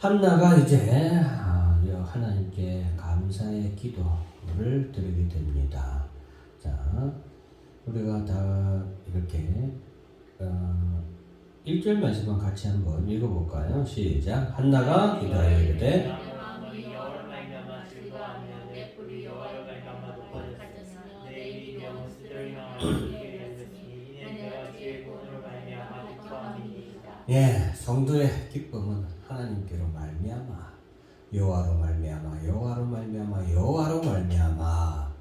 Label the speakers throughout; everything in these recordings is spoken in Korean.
Speaker 1: 한나가 이제 하나님께 감사의 기도를 드리게 됩니다. 자, 우리가 다 이렇게 1절 말씀만 같이 한번 읽어볼까요? 시작. 한나가 기도하여 이르되 예, 성도의 기쁨은 하나님께로 말미암아 여호와로 말미암아 여호와로 말미암아 여호와로 말미암아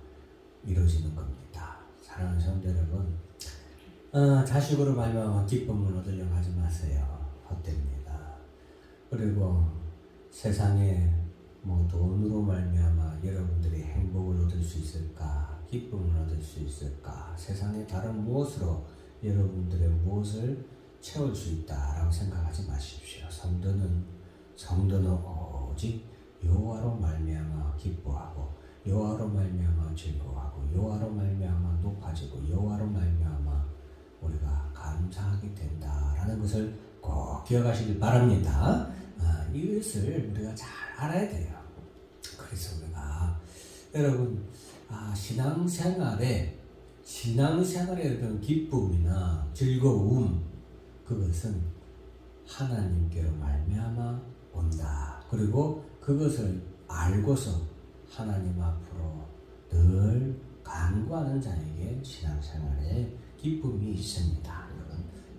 Speaker 1: 이루어지는 겁니다. 사랑하는 성도 여러분, 자식으로 말미암아 기쁨을 얻으려고 하지 마세요. 헛됩니다. 그리고 세상에 돈으로 말미암아 여러분들이 행복을 얻을 수 있을까, 기쁨을 얻을 수 있을까, 세상의 다른 무엇으로 여러분들의 무엇을 채울 수 있다라고 생각하지 마십시오. 성도는 오직 여호와로 말미암아 기뻐하고 여호와로 말미암아 즐거워하고 여호와로 말미암아 높아지고 여호와로 말미암아 우리가 감사하게 된다라는 것을 꼭 기억하시길 바랍니다. 이것을 우리가 잘 알아야 돼요. 그래서 우리가 여러분 신앙생활에 어떤 기쁨이나 즐거움, 그것은 하나님께로 말미암아 온다. 그리고 그것을 알고서 하나님 앞으로 늘 간구하는 자에게 신앙생활에 기쁨이 있습니다.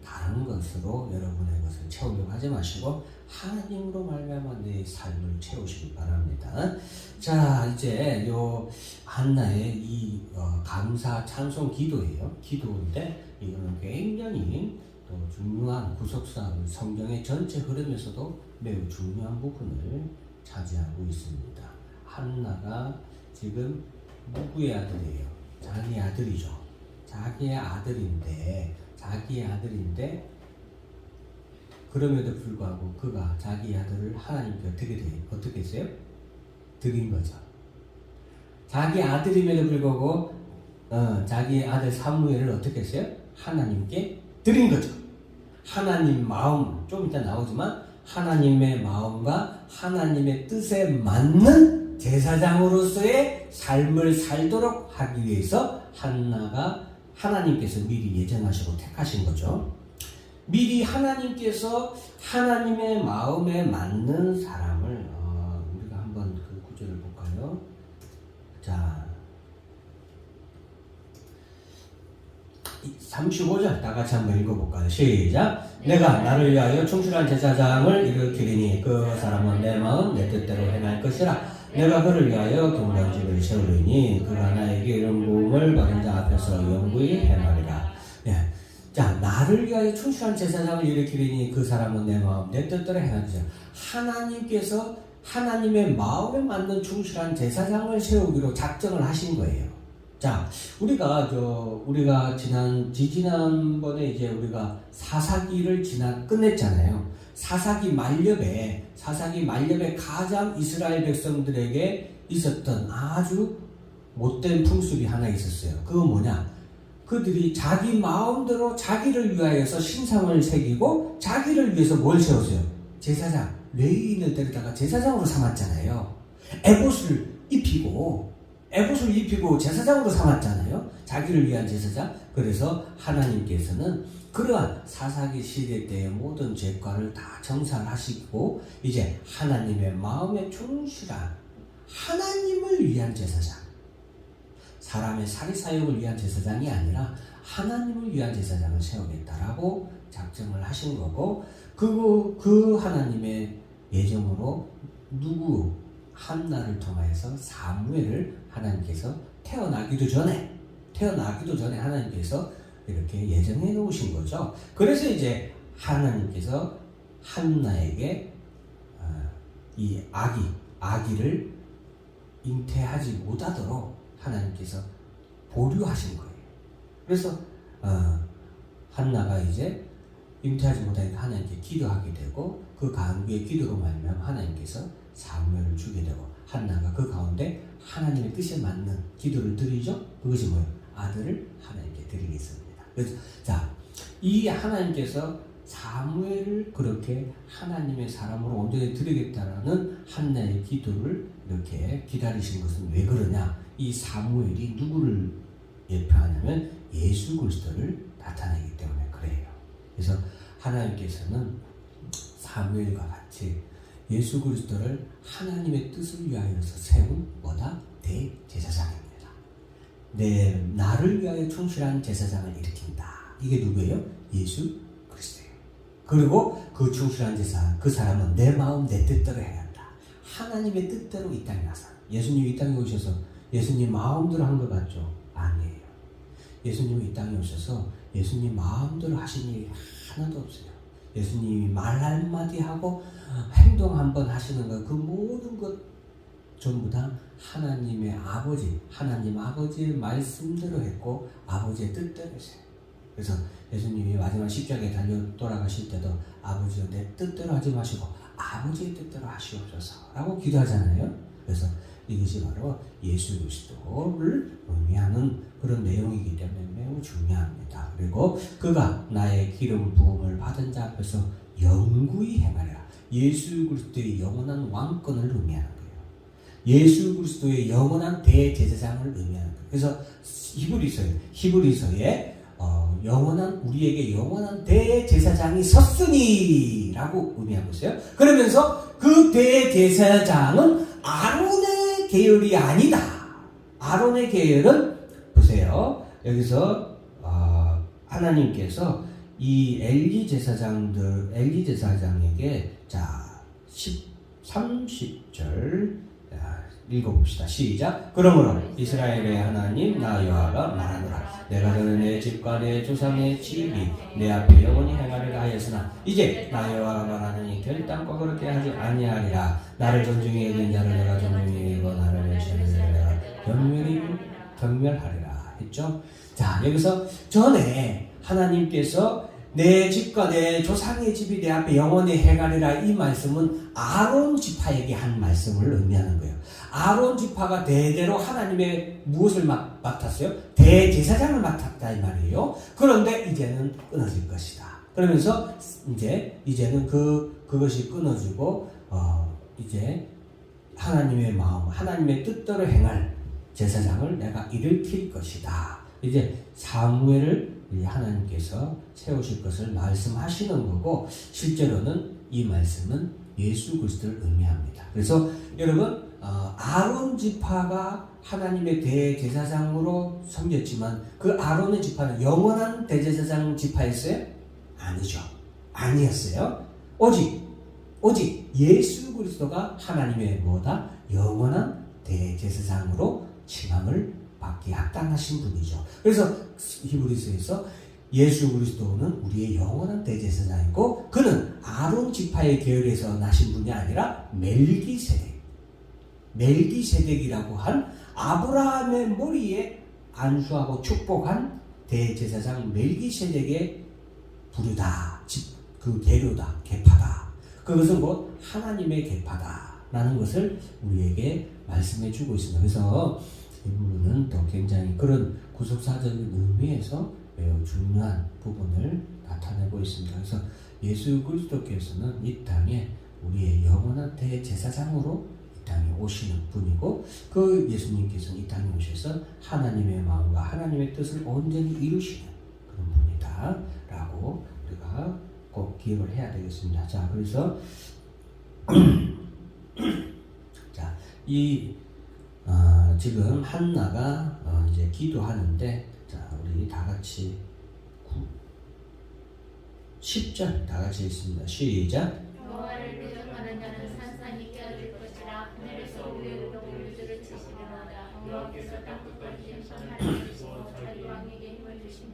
Speaker 1: 다른 것으로 여러분의 것을 채우려고 하지 마시고 하나님으로 말미암아 내 삶을 채우시기 바랍니다. 자, 이제 한나의 이 감사 찬송 기도예요. 기도인데 이거는 굉장히 또 중요한 구속사항, 성경의 전체 흐름에서도 매우 중요한 부분을 차지하고 있습니다. 한나가 지금 누구의 아들이에요? 자기 아들이죠. 자기의 아들인데 그럼에도 불구하고 그가 자기 아들을 하나님께 어떻게 했어요? 드린 거죠. 자기 아들임에도 불구하고 자기 아들 사무엘을 어떻게 했어요? 하나님께 드린 거죠. 하나님 마음, 좀 이따 나오지만 하나님의 마음과 하나님의 뜻에 맞는 제사장으로서의 삶을 살도록 하기 위해서 한나가 하나님께서 미리 예정하시고 택하신 거죠. 미리 하나님께서 하나님의 마음에 맞는 사람을 우리가 한번 그 구절을 볼까요? 자, 35절 다 같이 한번 읽어볼까요? 시작. 내가 나를 위하여 충실한 제사장을 일으키리니 그 사람은 내 마음 내 뜻대로 행할 것이라. 내가 그를 위하여 경건집을 세우리니 그가 나에게 이런 부음을 받은 자 앞에서 영구히 행하리라. 네. 자, 나를 위하여 충실한 제사장을 일으키리니 그 사람은 내 마음 내 뜻대로 행할 것이라. 하나님께서 하나님의 마음에 맞는 충실한 제사장을 세우기로 작정을 하신 거예요. 자, 우리가 지난번에 이제 우리가 사사기를 끝냈잖아요. 사사기 말렵에 가장 이스라엘 백성들에게 있었던 아주 못된 풍습이 하나 있었어요. 그건 뭐냐? 그들이 자기 마음대로 자기를 위하여서 신상을 새기고 자기를 위해서 뭘 세웠어요? 제사장, 레위인을 데려다가 제사장으로 삼았잖아요. 에봇을 입히고 제사장으로 삼았잖아요. 자기를 위한 제사장. 그래서 하나님께서는 그러한 사사기 시대 때의 모든 죄과를 다 정산하시고 이제 하나님의 마음에 충실한 하나님을 위한 제사장, 사람의 사리사욕을 위한 제사장이 아니라 하나님을 위한 제사장을 세우겠다라고 작정을 하신 거고, 그 하나님의 예정으로 한나를 통해서 사무엘을 하나님께서 태어나기도 전에 하나님께서 이렇게 예정해 놓으신 거죠. 그래서 이제 하나님께서 한나에게 이 아기를 잉태하지 못하도록 하나님께서 보류하신 거예요. 그래서 한나가 이제 잉태하지 못하니까 하나님께 기도하게 되고 그 간구의 기도로 말미암아 하나님께서 사무엘을 주게 되고 한나가 그 가운데 하나님의 뜻에 맞는 기도를 드리죠. 그것이 뭐예요? 아들을 하나님께 드리겠습니다. 그래서 자, 이 하나님께서 사무엘을 그렇게 하나님의 사람으로 온전히 드리겠다라는 한나의 기도를 이렇게 기다리신 것은 왜 그러냐? 이 사무엘이 누구를 예표하냐면 예수 그리스도를 나타내기 때문에 그래요. 그래서 하나님께서는 사무엘과 같이 예수 그리스도를 하나님의 뜻을 위하여서 세운 뭐다? 대제사장입니다. 나를 위하여 충실한 제사장을 일으킨다. 이게 누구예요? 예수 그리스도예요. 그리고 그 충실한 제사, 그 사람은 내 마음 내 뜻대로 해야 한다. 하나님의 뜻대로 이 땅에 나서 예수님이 이 땅에 오셔서 예수님 마음대로 한 것 같죠? 아니에요. 예수님이 이 땅에 오셔서 예수님 마음대로 하신 일이 하나도 없어요. 예수님이 말 한마디 하고 행동 한번 하시는 것, 그 모든 것 전부 다 하나님의 아버지, 하나님 아버지의 말씀대로 했고 아버지의 뜻대로 했어요. 그래서 예수님이 마지막 십자가에 달려 돌아가실 때도 아버지여 내 뜻대로 하지 마시고 아버지의 뜻대로 하시옵소서 라고 기도하잖아요. 그래서 이것이 바로 예수 그리스도를 의미하는 그런 내용이기 때문에 매우 중요합니다. 그리고 그가 나의 기름 부음을 받은 자 앞에서 영구히 행하리라. 예수 그리스도의 영원한 왕권을 의미하는 거예요. 예수 그리스도의 영원한 대제사장을 의미하는 거예요. 그래서 히브리서에 영원한 우리에게 영원한 대제사장이 섰으니 라고 의미하고 있어요. 그러면서 그 대제사장은 아론의 계열이 아니다. 아론의 계열은 보세요. 여기서 하나님께서 이 엘리 제사장에게 자 30절 읽어봅시다. 시작. 그러므로 이스라엘의 하나님 나 여호와가 말하노라. 내가 너는 내 집과 내 조상의 집이 내 앞에 영원히 행하리라 하였으나 이제 나 여호와가 말하느니 결단코 그렇게 하지 아니하리라. 나를 존중히 여기는 자를 내가 존중히 여기고 나를 멸시하는 자를 내가 경멸하리라 했죠. 자, 여기서 전에 하나님께서 내 집과 내 조상의 집이 내 앞에 영원히 행하리라 이 말씀은 아론 지파에게 한 말씀을 의미하는 거예요. 아론 지파가 대대로 하나님의 무엇을 맡았어요? 대제사장을 맡았다 이 말이에요. 그런데 이제는 끊어질 것이다. 그러면서 이제는 그것이 끊어지고 이제 하나님의 마음, 하나님의 뜻대로 행할 제사장을 내가 일으킬 것이다. 이제 사무엘을 하나님께서 세우실 것을 말씀하시는 거고 실제로는 이 말씀은 예수 그리스도를 의미합니다. 그래서 여러분 아론 지파가 하나님의 대제사장으로 섬겼지만 그 아론의 지파는 영원한 대제사장 지파였어요? 아니죠. 아니었어요. 오직 예수 그리스도가 하나님의 뭐다? 영원한 대제사장으로 칭함을 받기 합당하신 분이죠. 그래서 히브리서에서 예수 그리스도는 우리의 영원한 대제사장이고 그는 아론 지파의 계열에서 나신 분이 아니라 멜기세덱이라고 한 아브라함의 머리에 안수하고 축복한 대제사장 멜기세덱의 부류다. 그 계류다. 계파다. 그것은 곧 하나님의 계파다라는 것을 우리에게 말씀해 주고 있습니다. 그래서 이 부분은 또 굉장히 그런 구속사적인 의미에서 매우 중요한 부분을 나타내고 있습니다. 그래서 예수 그리스도께서는 이 땅에 우리의 영원한 대제사장으로 이 땅에 오시는 분이고 그 예수님께서는 이 땅에 오셔서 하나님의 마음과 하나님의 뜻을 온전히 이루시는 그런 분이다 라고 우리가 꼭 기억을 해야 되겠습니다. 자, 그래서 자, 지금 한나가 이제 기도하는데 자, 우리 다 같이 10절 다 같이 읽습니다. 시작.
Speaker 2: 여호와를 대적하는 자는 산산이 깨어질 것이라. 하늘에서 우리의 우리들을 치시려나다. 여호와께서 땅 끝까지 심판하여 주시고 자기 왕에게 힘을 주시며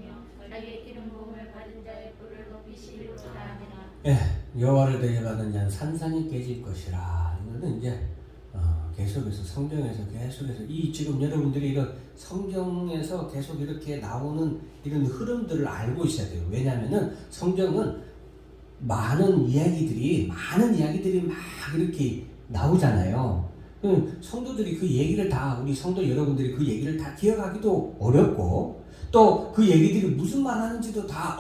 Speaker 2: 자기의 기름 부음을 받은 자의 뿔을 높이시리로다 하니라.
Speaker 1: 여호와를 대적하는 자는 산산이 깨질 것이라. 이거는 이제 계속해서 성경에서 계속해서 지금 여러분들이 이런 성경에서 계속 이렇게 나오는 이런 흐름들을 알고 있어야 돼요. 왜냐하면은 성경은 많은 이야기들이 막 이렇게 나오잖아요. 성도들이 그 얘기를 우리 성도 여러분들이 그 얘기를 다 기억하기도 어렵고 또 그 얘기들이 무슨 말 하는지도 다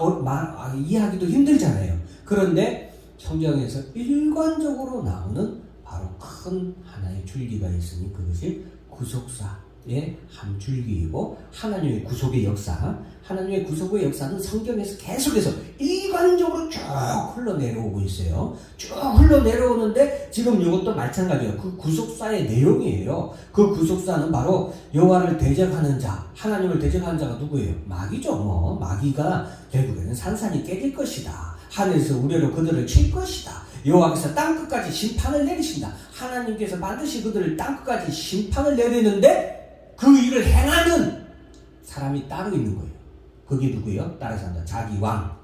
Speaker 1: 이해하기도 힘들잖아요. 그런데 성경에서 일관적으로 나오는 바로 큰 하나의 줄기가 있으니 그것이 구속사의 한 줄기이고 하나님의 구속의 역사, 하나님의 구속의 역사는 성경에서 계속해서 일관적으로 쭉 흘러내려오고 있어요. 쭉 흘러내려오는데 지금 이것도 마찬가지예요. 그 구속사의 내용이에요. 그 구속사는 바로 여호와를 대적하는 자, 하나님을 대적하는 자가 누구예요? 마귀죠. 뭐 마귀가 결국에는 산산이 깨질 것이다. 하늘에서 우레로 그들을 칠 것이다. 여호와께서 땅끝까지 심판을 내리신다. 하나님께서 반드시 그들을 땅끝까지 심판을 내리는데 그 일을 행하는 사람이 따로 있는 거예요. 그게 누구예요? 따라서 한다. 자기 왕.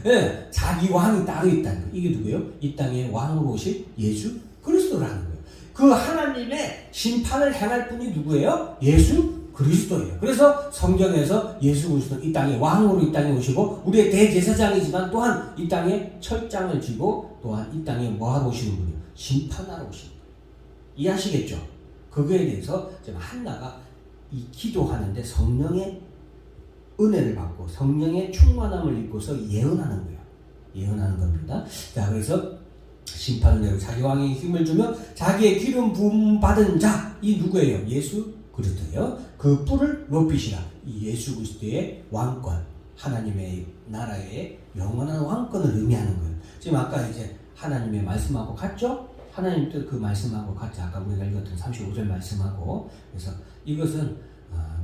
Speaker 1: 예, 자기 왕이 따로 있다는 거예요. 이게 누구예요? 이 땅의 왕으로 오실 예수 그리스도라는 거예요. 그 하나님의 심판을 행할 분이 누구예요? 예수 그리스도예요. 그래서 성경에서 예수 그리스도 이 땅의 왕으로 이 땅에 오시고 우리의 대제사장이지만 또한 이 땅에 철장을 쥐고 또한 이 땅에 뭐하러 오시는 분이요? 심판하러 오시는 분이에요. 이해하시겠죠? 그거에 대해서 지금 한나가 이 기도하는데 성령의 은혜를 받고 성령의 충만함을 입고서 예언하는 거예요. 예언하는 겁니다. 자, 그래서 심판을 내고 자기 왕에게 힘을 주며 자기의 기름 부음 받은 자, 이 누구예요? 예수 그리스도예요. 그 뿔을 높이시라. 이 예수 그리스도의 왕권, 하나님의 나라의 영원한 왕권을 의미하는 거예요. 지금 아까 이제 하나님의 말씀하고 같죠? 하나님 뜻 그 말씀하고 같죠? 아까 우리가 읽었던 35절 말씀하고. 그래서 이것은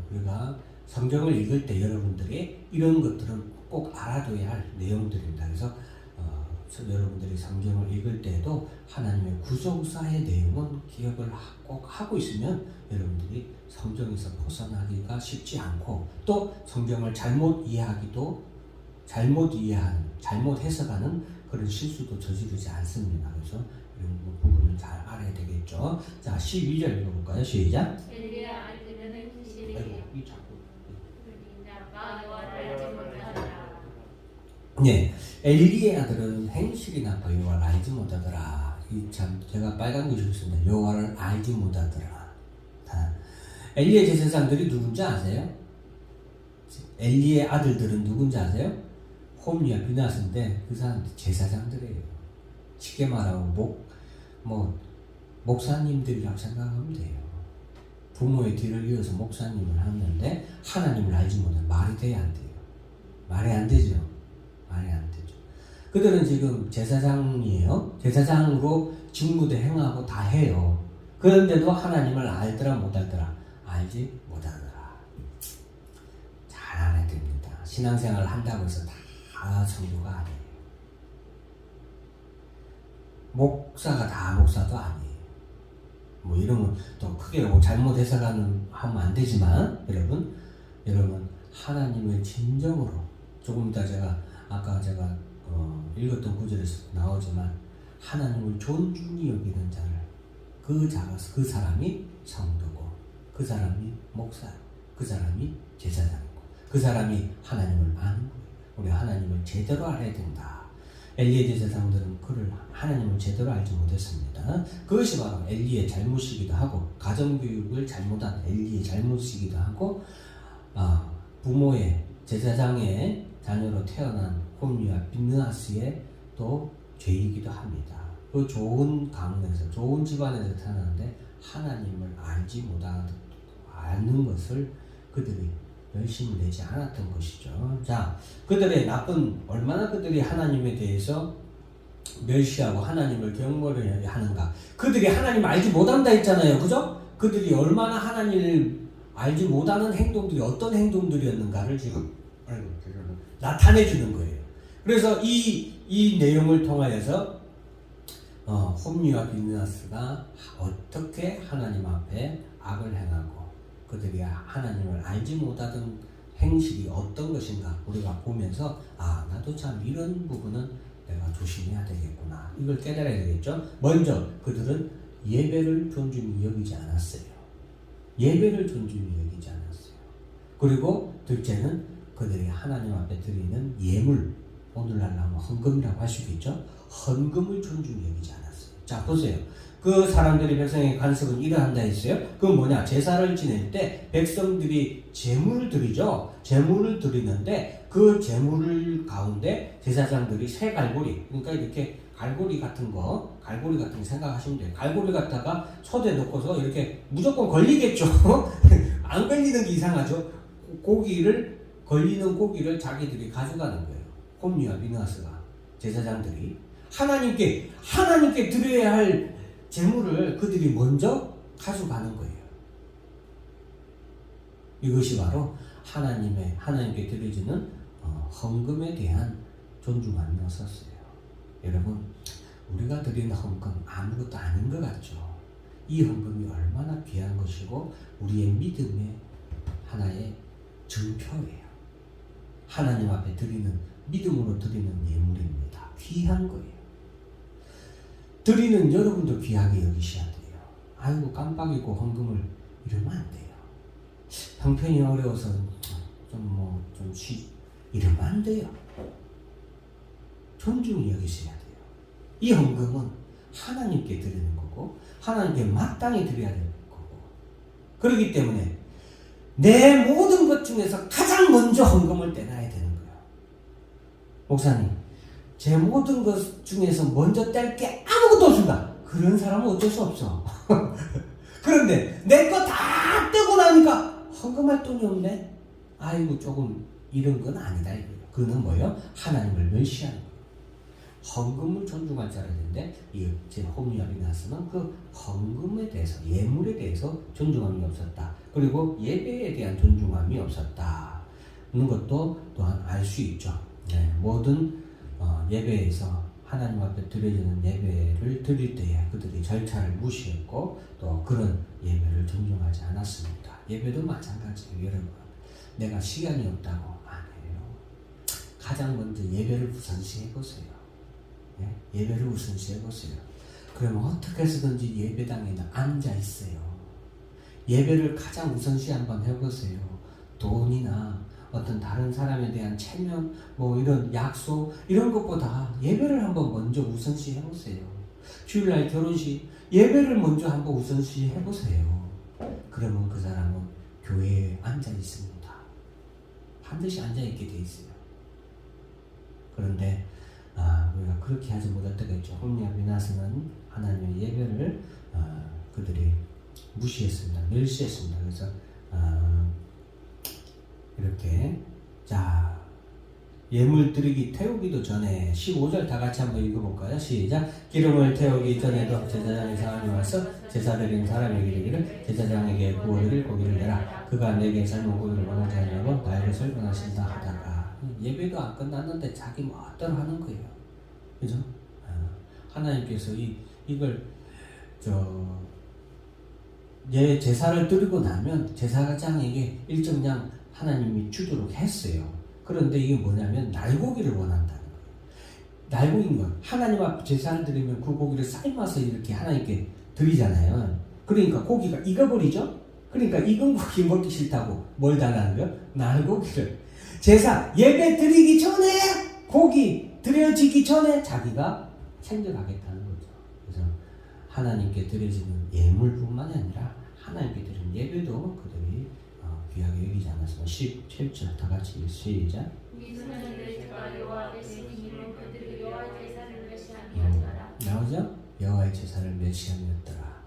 Speaker 1: 우리가 성경을 읽을 때 여러분들이 이런 것들은 꼭 알아둬야 할 내용들입니다. 그래서 여러분들이 성경을 읽을 때에도 하나님의 구속사의 내용은 기억을 꼭 하고 있으면 여러분들이 성경에서 벗어나기가 쉽지 않고 또 성경을 잘못 이해하기도 잘못 이해하는, 잘못 해석하는 그런 실수도 저지르지 않습니다. 그래서 이런 부분을 잘 알아야 되겠죠. 자, 12절 읽어볼까요? 시작.
Speaker 2: 엘리야 알기는 시리에
Speaker 1: 이 자꾸. 네, 엘리의 아들은 행실이 나빠 여호와를 알지 못하더라. 이 참 제가 빨간 글씨 썼습니다. 여호와를 알지 못하더라. 엘리의 제사장들이 누군지 아세요? 엘리의 아들들은 누군지 아세요? 홈리와 비나스인데 그 사람들 제사장들이에요. 쉽게 말하고 목사님들이라고 생각하면 돼요. 부모의 뒤를 이어서 목사님을 하는데 하나님을 알지 못하는 말이 돼야 안 돼요. 말이 안 되죠. 말이 안 되죠. 그들은 지금 제사장이에요. 제사장으로 직무도 행하고 다 해요. 그런데도 하나님을 알더라 못 알더라? 알지 못하더라. 잘 알아야 됩니다. 신앙생활을 한다고 해서 다 성도가 아니에요. 목사가 다 목사도 아니에요. 뭐 이러면 또 크게 뭐 잘못 해석하면 하면 안 되지만 여러분 하나님을 진정으로 조금 이따 아까 제가 읽었던 구절에서 나오지만 하나님을 존중히 여기는 자를 그 사람이 성도고 그 사람이 목사고 그 사람이 제사장이고 그 사람이 하나님을 아는 거예요. 우리 하나님을 제대로 알아야 된다. 엘리의 제사장들은 그를 하나님을 제대로 알지 못했습니다. 그것이 바로 엘리의 잘못이기도 하고 가정교육을 잘못한 엘리의 잘못이기도 하고 부모의 제사장의 자녀로 태어난 홈리와 빈느하스의 또 죄이기도 합니다. 그 좋은 가문에서 좋은 집안에서 태어났는데 하나님을 알지 않는 것을 그들이 열심히 내지 않았던 것이죠. 자, 얼마나 그들이 하나님에 대해서 멸시하고 하나님을 경멸을 하는가. 그들이 하나님을 알지 못한다 했잖아요. 그죠? 그들이 얼마나 하나님을 알지 못하는 행동들이 어떤 행동들이었는가를 지금 나타내 주는 거예요. 그래서 이 내용을 통하여서 홈리와 빈느하스가 어떻게 하나님 앞에 악을 행하고 그들이 하나님을 알지 못하던 행실이 어떤 것인가 우리가 보면서 나도 참 이런 부분은 내가 조심해야 되겠구나. 이걸 깨달아야 되겠죠. 먼저 그들은 예배를 존중히 여기지 않았어요. 예배를 존중히 여기지 않았어요. 그리고 둘째는 그들이 하나님 앞에 드리는 예물, 오늘날 하면 헌금이라고 할 수 있겠죠. 헌금을 존중히 여기지 않았어요. 자, 보세요. 그 사람들이 백성의 간섭은 이러한다 했어요. 그건 뭐냐? 제사를 지낼 때 백성들이 제물을 드리죠. 제물을 드리는데 그 제물 가운데 제사장들이 새 갈고리, 그러니까 이렇게 갈고리 같은 거 생각하시면 돼요. 갈고리 갖다가 손에 넣고서 이렇게 무조건 걸리겠죠. 안 걸리는 게 이상하죠. 걸리는 고기를 자기들이 가져가는 거예요. 홈리와 비느하스가, 제사장들이 하나님께 드려야 할 제물을 그들이 먼저 가져가는 거예요. 이것이 바로 하나님께 드려지는 헌금에 대한 존중함이었었어요. 여러분, 우리가 드리는 헌금 아무것도 아닌 것 같죠? 이 헌금이 얼마나 귀한 것이고 우리의 믿음의 하나의 증표예요. 하나님 앞에 믿음으로 드리는 예물입니다. 귀한 거예요. 드리는 여러분도 귀하게 여기셔야 돼요. 아이고 깜빡이고 헌금을 이러면 안 돼요. 형편이 어려워서 이러면 안 돼요. 존중히 여기셔야 돼요. 이 헌금은 하나님께 드리는 거고 하나님께 마땅히 드려야 되는 거고, 그렇기 때문에 내 모든 것 중에서 가장 먼저 헌금을 떼놔야 되는 거예요. 목사님, 제 모든 것 중에서 먼저 뗄 게 아무것도 없습니다. 그런 사람은 어쩔 수 없어. 그런데 내 거 다 떼고 나니까 헌금할 돈이 없네. 아이고 조금 이런 건 아니다 이거예요. 그거는 뭐예요? 하나님을 멸시하는 거예요. 헌금을 존중할 줄 알아야 되는데 제 홈리와 비느하스는 그 헌금에 대해서, 예물에 대해서 존중함이 없었다. 그리고 예배에 대한 존중함이 없었다는 것도 또한 알 수 있죠. 네, 모든 예배에서 하나님 앞에 드려지는 예배를 드릴 때에 그들이 절차를 무시했고 또 그런 예배를 존중하지 않았습니다. 예배도 마찬가지예요. 여러분, 내가 시간이 없다고 안 해요. 가장 먼저 예배를 우선시 해보세요. 예? 예배를 우선시 해보세요. 그러면 어떻게 해서든지 예배당에는 앉아있어요. 예배를 가장 우선시 한번 해보세요. 돈이나 어떤 다른 사람에 대한 체면, 이런 약속, 이런 것보다 예배를 한번 먼저 우선시 해보세요. 주일날 결혼식, 예배를 먼저 한번 우선시 해보세요. 그러면 그 사람은 교회에 앉아 있습니다. 반드시 앉아 있게 돼 있어요. 그런데 우리가 그렇게 하지 못할 때가 있죠. 홈리와 비느하스는 하나님의 예배를 그들이 무시했습니다. 멸시했습니다. 그래서 이렇게 예물 드리기 태우기도 전에 15절 다 같이 한번 읽어볼까요? 시작. 기름을 태우기 전에도 제사장의 사람이 와서 제사 드리는 사람에게 이르기를 제사장에게 구워드릴 고기를 내라. 그가 내게 삶은 고기를 원하지 않냐고 나에게 설명하신다 하다가 예배도 안 끝났는데 자기 멋대로 하는 거예요. 그죠? 하나님께서 이걸 제사를 드리고 나면 제사장에게 일정량 하나님이 주도록 했어요. 그런데 이게 뭐냐면 날고기를 원한다는 거예요. 날고기인 거. 하나님 앞에 제사를 드리면 그 고기를 삶아서 이렇게 하나님께 드리잖아요. 그러니까 고기가 익어버리죠? 그러니까 익은 고기 먹기 싫다고 뭘 달라는 거예요? 날고기를. 예배 드리기 전에, 고기 드려지기 전에 자기가 챙겨가겠다는 거죠. 그래서 하나님께 드려지는 예물뿐만 아니라 하나님께 드리는 예배도 그들이 귀하게 여기지 않았으면 17절 다 같이 시작. 나오죠? 여호와의 제사를 멸시함이었더라.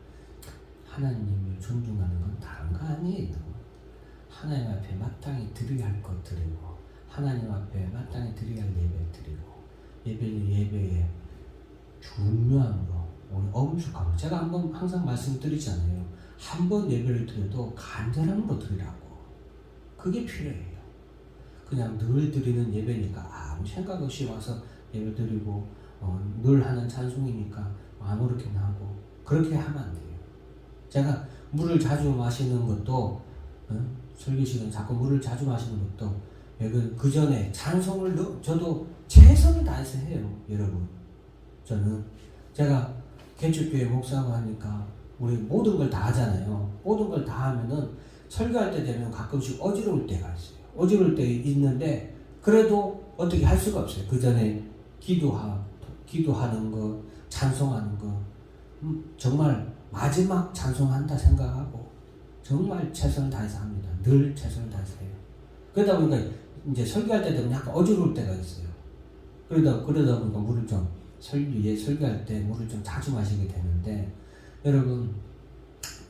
Speaker 1: 하나님을 존중하는 건 다른 거 아니에요. 하나님 앞에 마땅히 드려야 할 것 드리고 하나님 앞에 마땅히 드려야 할 예배 드리고 예배의 중요함으로 오늘 엄숙하고 제가 항상 말씀드리잖아요. 한 번 예배를 드려도 간절함으로 드리라고. 그게 필요해요. 그냥 늘 드리는 예배니까 아무 생각 없이 와서 예배 드리고 늘 하는 찬송이니까 아무렇게나 하고 그렇게 하면 안 돼요. 제가 물을 자주 마시는 것도 설교 시간 자꾸 물을 자주 마시는 것도 그 전에 찬송을 저도 최선을 다해서 해요. 여러분, 저는 제가 개척교회 목사고 하니까 우리 모든 걸 다 하잖아요. 모든 걸 다 하면은 설교할 때 되면 가끔씩 어지러울 때가 있어요. 어지러울 때 있는데 그래도 어떻게 할 수가 없어요. 그 전에 기도하는 거, 찬송하는 거 정말 마지막 찬송한다 생각하고 정말 최선을 다해서 합니다. 늘 최선을 다해서 해요. 그러다 보니까 이제 설교할 때 되면 약간 어지러울 때가 있어요. 그러다 보니까 물을 좀 설교할 때 물을 좀 자주 마시게 되는데 여러분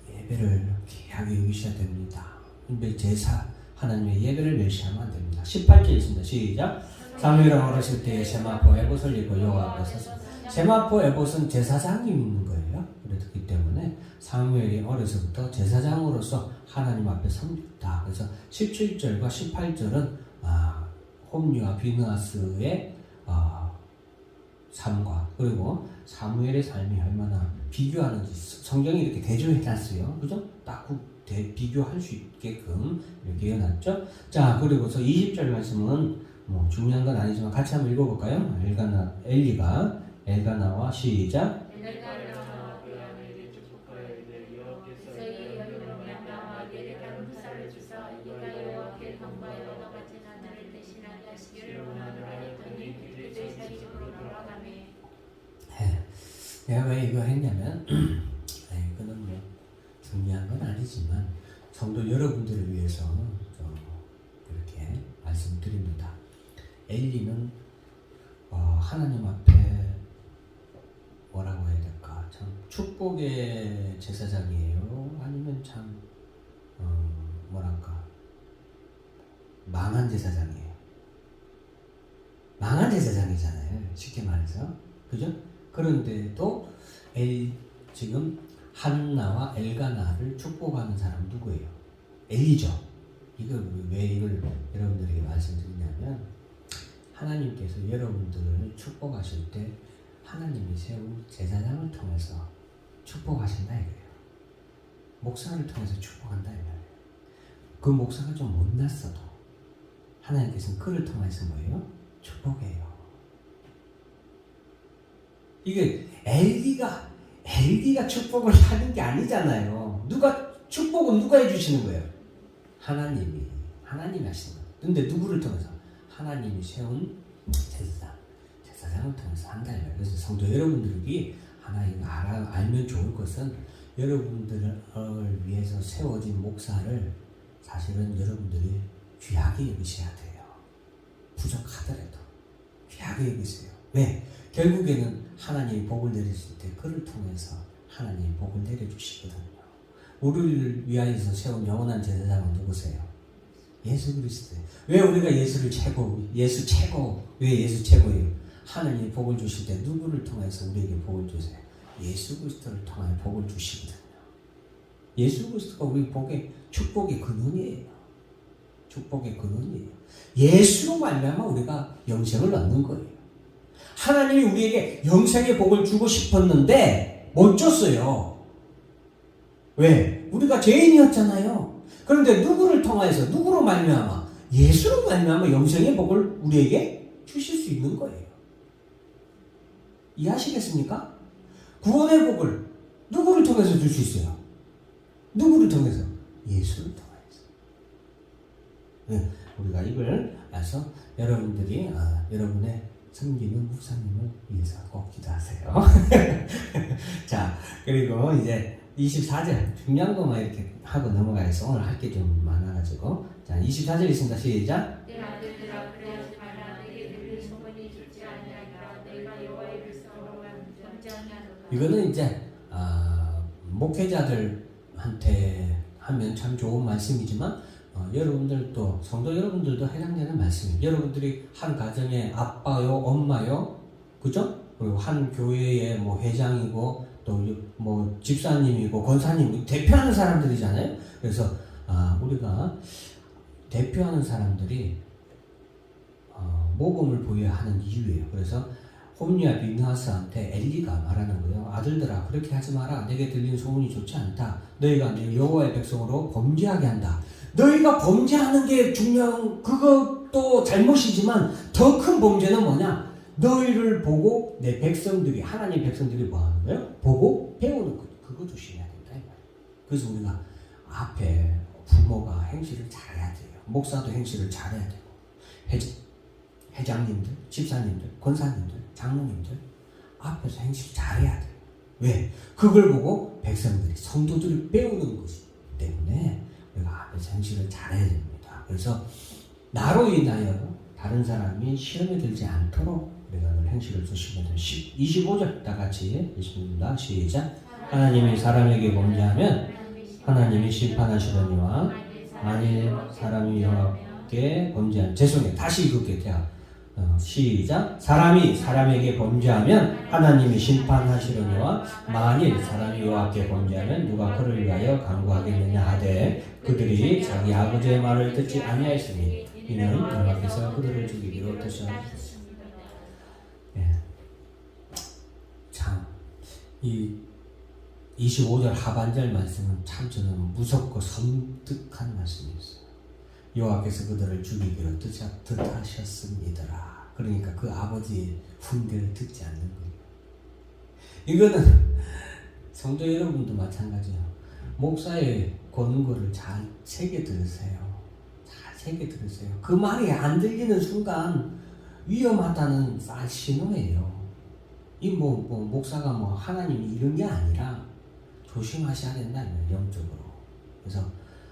Speaker 1: 예배를 귀하게 여기셔야 됩니다. 근데 제사 하나님의 예배를 멸시하면 안 됩니다. 18절 있습니다. 시작. 사무엘은 어렸을 때에 세마포 에봇을 입고 여호와 앞에 서서 세마포 에봇은 제사장이 입는 거예요. 그렇기 때문에 사무엘이 어려서부터 제사장으로서 하나님 앞에 섬겼다. 그래서 17절과 18절은 홈리와 비느하스의 삶과 그리고 사무엘의 삶이 얼마나 비교하는지 성경이 이렇게 대조해놨어요. 그죠? 딱 비교할 수 있게끔 이렇게 해놨죠. 자, 그리고서 20절 말씀은 뭐 중요한 건 아니지만 같이 한번 읽어볼까요? 엘가나와 시작. 내가 왜 이거 했냐면 이거는 뭐 중요한 건 아니지만 성도 여러분들을 위해서 좀 이렇게 말씀드립니다. 엘리는 하나님 앞에 뭐라고 해야 될까? 참 축복의 제사장이에요. 아니면 참 뭐랄까 망한 제사장이에요. 망한 제사장이잖아요. 쉽게 말해서, 그죠? 그런데도 지금 한나와 엘가나를 축복하는 사람 누구예요? 엘리죠. 왜 이걸 여러분들에게 말씀드리냐면 하나님께서 여러분들을 축복하실 때 하나님이 세운 제사장을 통해서 축복하신다 이거예요. 목사를 통해서 축복한다 이거예요. 그 목사가 좀 못났어도 하나님께서는 그를 통해서 뭐예요? 축복해요. 이게 엘리가 축복을 하는 게 아니잖아요. 축복은 누가 해주시는 거예요? 하나님이 하시는 거예요. 근데 누구를 통해서? 하나님이 세운 제사장을 통해서 한다. 그래서 성도 여러분들이 하나 이거 알면 좋을 것은 여러분들을 위해서 세워진 목사를 사실은 여러분들이 귀하게 여기셔야 돼요. 부족하더라도 귀하게 여기세요. 왜? 결국에는 하나님이 복을 내리실 때 그를 통해서 하나님이 복을 내려주시거든요. 우리를 위하여서 세운 영원한 제사장은 누구세요? 예수 그리스도예요. 왜 우리가 예수 최고? 왜 예수 최고예요? 하나님이 복을 주실 때 누구를 통해서 우리에게 복을 주세요? 예수 그리스도를 통하여 복을 주시거든요. 예수 그리스도가 우리 축복의 근원이에요. 축복의 근원이에요. 예수로 말미암아 우리가 영생을 얻는 거예요. 하나님이 우리에게 영생의 복을 주고 싶었는데 못 줬어요. 왜? 우리가 죄인이었잖아요. 그런데 누구로 말미암아? 예수로 말미암아 영생의 복을 우리에게 주실 수 있는 거예요. 이해하시겠습니까? 구원의 복을 누구를 통해서 줄 수 있어요? 누구를 통해서? 예수를 통해서. 네, 우리가 이걸 알아서 여러분들이 여러분의 섬기는 목사님을 위해서 꼭 기도하세요. 자, 그리고 이제 24절 중요한 것만 이렇게 하고 넘어가서 오늘 할 게 좀 많아가지고 자 24절 있습니다. 시작.
Speaker 2: 내 아들들아 그래하지 말라. 내게 들릴 소문이 좋지 아니하니라. 내가 여호와의 백성으로만 겸장히 하노라.
Speaker 1: 이거는 이제 목회자들한테 하면 참 좋은 말씀이지만 여러분들도 성도 여러분들도 해당되는 말씀이에요. 여러분들이 한 가정의 아빠요, 엄마요, 그죠? 그리고 한 교회의 뭐 회장이고 또 뭐 집사님이고 권사님이고 대표하는 사람들이잖아요. 그래서 우리가 대표하는 사람들이 모범을 보여야 하는 이유예요. 그래서 홈리와 비느하스한테 엘리가 말하는 거예요. 아들들아 그렇게 하지 마라. 내게 들리는 소문이 좋지 않다. 너희가 내 여호와의 백성으로 범죄하게 한다. 너희가 범죄하는 게 중요한 그것도 잘못이지만 더 큰 범죄는 뭐냐? 너희를 보고 내 백성들이 하나님 백성들이 뭐 하는 거예요? 보고 배우는 것 그거 조심해야 된다. 그래서 우리가 앞에 부모가 행실을 잘해야 돼요. 목사도 행실을 잘해야 되고 회장님들, 집사님들, 권사님들, 장로님들 앞에서 행실 잘해야 돼요. 왜? 그걸 보고 백성들이, 성도들이 배우는 것이기 때문에 우리가 앞에서 행실을 잘해야 됩니다. 그래서 나로 인하여 다른 사람이 시험에 들지 않도록 우리가 늘 행실을 주시면 돼요. 25절 다 같이 읽습니다. 시작. 하나님이 사람에게 범죄하면 하나님이 심판하시려니와 만일 사람이 여호와께 범죄하면, 죄송해요. 다시 읽을게요. 시작. 사람이 사람에게 범죄하면 하나님이 심판하시려니와 만일 사람이 여호와께 범죄하면 누가 그를 위하여 간구하겠느냐 하되 그들이 자기 아버지의 말을 듣지 아니하였으니 이는 여호와께서 그들을 죽이기로 뜻하셨습니다. 예. 참, 이 25절 하반절 말씀은 참 저는 무섭고 섬뜩한 말씀이었어요. 여호와께서 그들을 죽이기로 뜻하셨습니다. 그러니까 그 아버지의 훈계를 듣지 않는 거예요. 이거는 성도 여러분도 마찬가지예요. 목사의 권고를 잘 새겨 들으세요. 잘 새겨 들으세요. 그 말이 안 들리는 순간 위험하다는 쌀 신호예요. 이 목사가 하나님이 이런 게 아니라 조심하셔야 된다는 영적으로. 그래서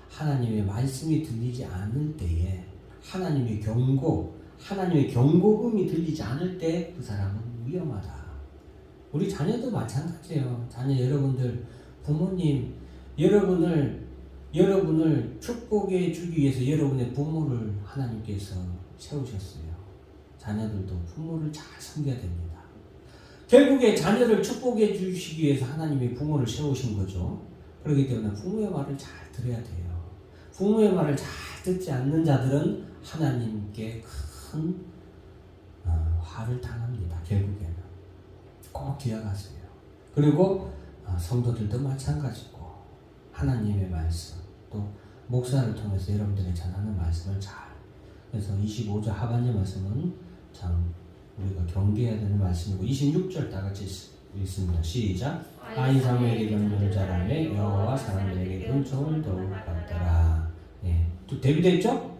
Speaker 1: 하나님의 말씀이 들리지 않을 때에 하나님의 경고음이 들리지 않을 때 그 사람은 위험하다. 우리 자녀도 마찬가지예요. 자녀 여러분들, 부모님, 여러분을 축복해 주기 위해서 여러분의 부모를 하나님께서 세우셨어요. 자녀들도 부모를 잘 섬겨야 됩니다. 결국에 자녀를 축복해 주시기 위해서 하나님이 부모를 세우신 거죠. 그렇기 때문에 부모의 말을 잘 들어야 돼요. 부모의 말을 잘 듣지 않는 자들은 하나님께 큰 화를 당합니다. 결국에는 꼭 기억하세요. 그리고 성도들도 마찬가지고 하나님의 말씀, 또 목사를 통해서 여러분들이 전하는 말씀을 잘, 그래서 25절 하반절 말씀은 참 우리가 경계해야 되는 말씀이고, 26절 다 같이 읽습니다. 시작. 아이 사무엘이 경륜을 잘하며 여호와 사람들에게 은총을 더욱 받더라. 예, 또 대비됐죠?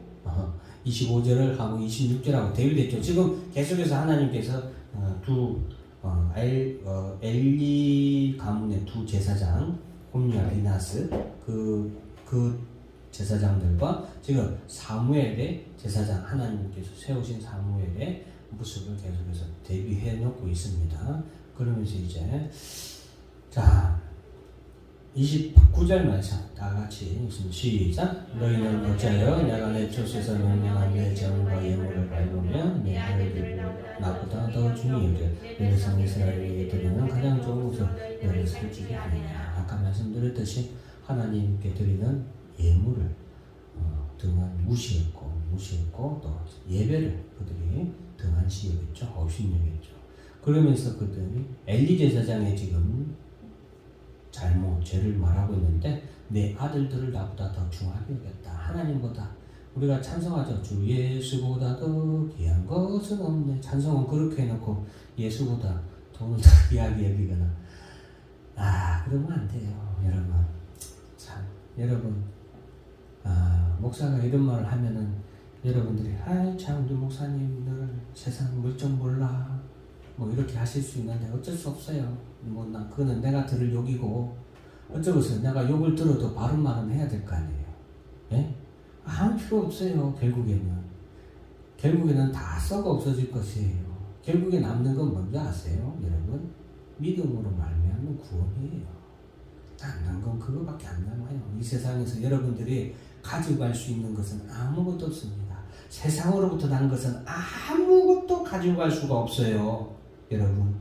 Speaker 1: 25절을 하고 26절하고 대비됐죠. 지금 계속해서 하나님께서 엘리 가문의 두 제사장, 홈리와 비나스, 그 제사장들과 지금 사무엘의 제사장, 하나님께서 세우신 사무엘의 모습을 계속해서 대비해 놓고 있습니다. 그러면서 이제 자 29절 말씀 다 같이 읽습니다. 시작. 너희는 어찌하여 내가 내 젖에서 명령한 내 재물과 예물을 밟으며 내 아들들을 나보다 더 중요하게 내 성 이스라엘에게 드리는 가장 좋은 것을 너를 살찌게 하느냐. 아까 말씀드렸듯이 하나님께 드리는 예물을 등한 무시했고 또 예배를 그들이 등한시했죠. 업신여겼죠. 그러면서 그들이 엘리 제사장의 지금 죄를 말하고 있는데 내 아들들을 나보다 더 중하게 여겼다. 하나님보다 우리가 찬송하죠. 주 예수보다 더 귀한 것은 없네. 찬송은 그렇게 해놓고 예수보다 돈을 더 귀하게 여기거나 그러면 안 돼요. 여러분 참 여러분 목사가 이런 말을 하면은 여러분들이 참 우리 목사님 늘 세상 물정 몰라 이렇게 하실 수 있는데 어쩔 수 없어요. 그거는 내가 들을 욕이고 어쩌겠어요. 내가 욕을 들어도 바른 말은 해야 될 거 아니에요. 예? 아무 필요 없어요. 결국에는 다 썩어 없어질 것이에요. 결국에 남는 건 뭔지 아세요? 여러분? 믿음으로 말미암은 구원이에요. 남는 건 그거밖에 안 남아요. 이 세상에서 여러분들이 가지고 갈 수 있는 것은 아무것도 없습니다. 세상으로부터 난 것은 아무것도 가지고 갈 수가 없어요. 여러분,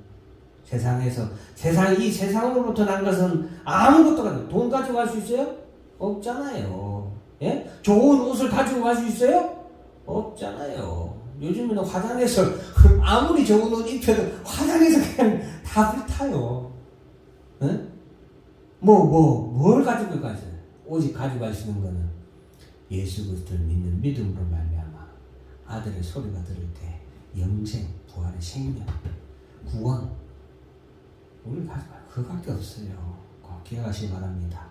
Speaker 1: 이 세상으로부터 난 것은 아무것도 돈 가지고 갈 수 있어요? 없잖아요. 예? 좋은 옷을 가지고 갈 수 있어요? 없잖아요. 요즘에는 화장해서 아무리 좋은 옷 입혀도 화장해서 그냥 다 불타요. 예? 뭘 가지고 가세요? 오직 가지고 가시는 거는 예수 그리스도를 믿는 믿음으로 말미암아 아들의 소리가 들을 때 영생, 부활의 생명, 구원, 우리 가지고 그거밖에 없어요. 꼭 기억하시기 바랍니다.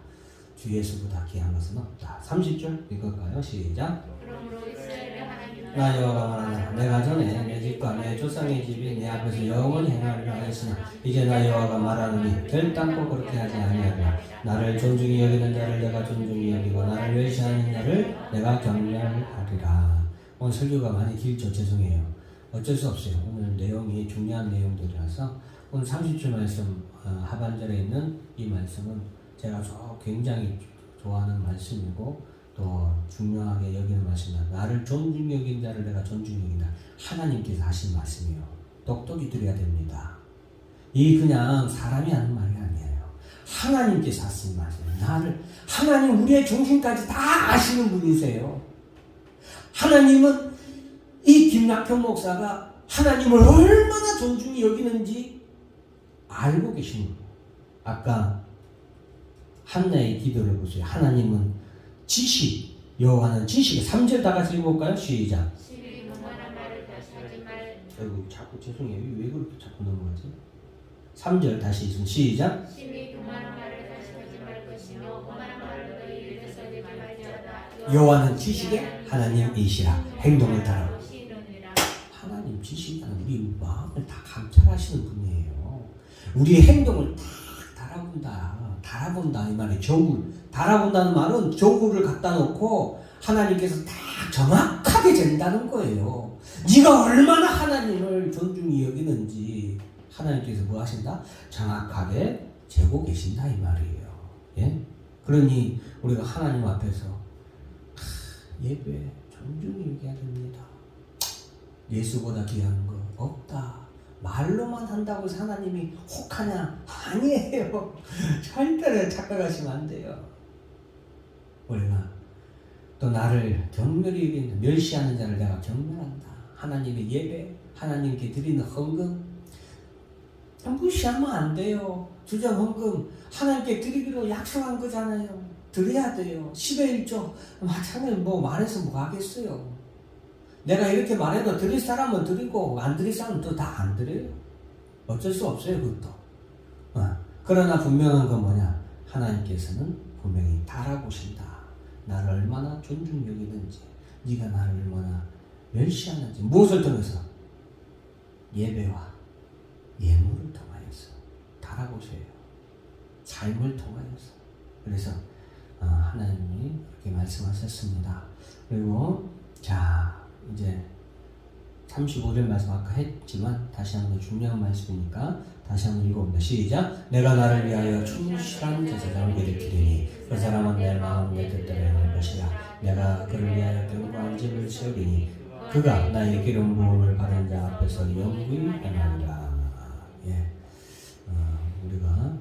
Speaker 1: 주 예수보다 귀한 것은 없다. 30절 읽을까요? 시작.
Speaker 2: 그러므로 이스라엘의 하나님
Speaker 1: 나 여호와가 말하노라. 내가 전에 내 집과 내 조상의 집이 내 앞에서 영원히 행하리라 하였으나 이제 나 여호와가 말하노니 결단코 그렇게 하지 아니하리라. 나를 존중히 여기는 자를 내가 존중히 여기고 나를 멸시하는 자를 내가 경멸하리라. 오늘 설교가 많이 길죠. 죄송해요. 어쩔 수 없어요. 오늘 내용이 중요한 내용들이라서 오늘 30절 말씀 하반절에 있는 이 말씀은 제가 굉장히 좋아하는 말씀이고 또 중요하게 여기는 말씀이다. 나를 존중 여긴 자를 내가 존중 여긴다. 하나님께서 하신 말씀이에요. 똑똑히 들어야 됩니다. 이 그냥 사람이 하는 말이 아니에요. 하나님께서 하신 말씀이에요. 하나님 우리의 중심까지 다 아시는 분이세요. 하나님은 이 김낙현 목사가 하나님을 얼마나 존중히 여기는지 알고 계시는 거예요. 아까 한나의 기도를 보세요. 하나님은 지식, 여호와는 지식. 3절 다 같이 읽어볼까요? 시작. 아이고 자꾸 죄송해요. 왜 그렇게 자꾸 넘어가지? 3절 다시 읽으면 시작. 여호와는 지식의 하나님이시라. 행동을 따라. 하나님 지식이 아니라 우리 마음을 다 감찰하시는 분이에요. 우리의 행동을 다 달아본다 이 말이에요. 저울. 달아본다는 말은 저울을 갖다 놓고 하나님께서 다 정확하게 잰다는 거예요. 네가 얼마나 하나님을 존중히 여기는지 하나님께서 뭐 하신다? 정확하게 재고 계신다 이 말이에요. 예? 그러니 우리가 하나님 앞에서 예배 존중히 여겨야 됩니다. 예수보다 귀한 거 없다. 말로만 한다고 해서 하나님이 혹하냐? 아니에요. 절대로 착각하시면 안 돼요. 우리가 또 나를 경멸히 여기는 멸시하는 자를 내가 경멸한다. 하나님의 예배, 하나님께 드리는 헌금 무시하면 안 돼요. 주정 헌금 하나님께 드리기로 약속한 거잖아요. 드려야 돼요. 10의 1조 마찬가지로 뭐 말해서 뭐 하겠어요. 내가 이렇게 말해도 드릴 사람은 드리고 안 드릴 사람은 또 다 안 드려요. 어쩔 수 없어요. 그것도. 그러나 분명한 건 뭐냐? 하나님께서는 분명히 달아보신다. 나를 얼마나 존중 여기는지, 네가 나를 얼마나 멸시하는지. 무엇을 통해서? 예배와 예물을 통하여서 달아보세요. 삶을 통하여서. 그래서 하나님이 그렇게 말씀하셨습니다. 그리고 자 이제 35절 말씀 아까 했지만 다시 한번 중요한 말씀이니까 다시 한번 읽어봅니다. 시작. 내가 나를 위하여 충실한 제사장을 일으키리니 그 사람은 내 마음 내 뜻대로 행할 것이라. 내가 그를 위하여 견고한 집을 세우리니 그가 나의 기름 부음을 받은 자 앞에서 영구히 행하리라. 예, 우리가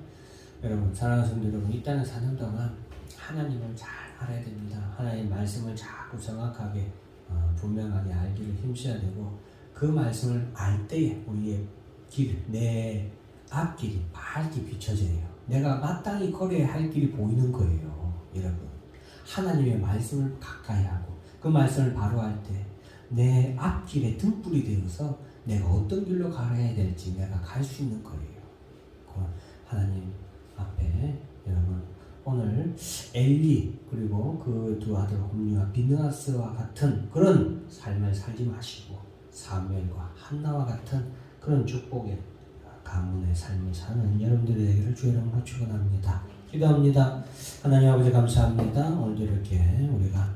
Speaker 1: 여러분 사랑하는 성도 여러분 이 땅에 사는 동안 하나님을 잘 알아야 됩니다. 하나님 말씀을 자꾸 정확하게 분명하게 알기를 힘써야 되고 그 말씀을 알 때에 우리의 길, 내 앞길이 밝게 비춰져요. 내가 마땅히 걸어야 할 길이 보이는 거예요. 여러분 하나님의 말씀을 가까이 하고 그 말씀을 바로 할 때 내 앞길에 등불이 되어서 내가 어떤 길로 가야 될지 내가 갈 수 있는 거예요. 하나님 앞에 여러분 오늘 엘리 그리고 그 두 아들 홈리와 비느하스와 같은 그런 삶을 살지 마시고 사무엘과 한나와 같은 그런 축복의 가문의 삶을 사는 여러분들이 되기를 주의 이름으로 축원합니다. 기도합니다. 하나님 아버지 감사합니다. 오늘도 이렇게 우리가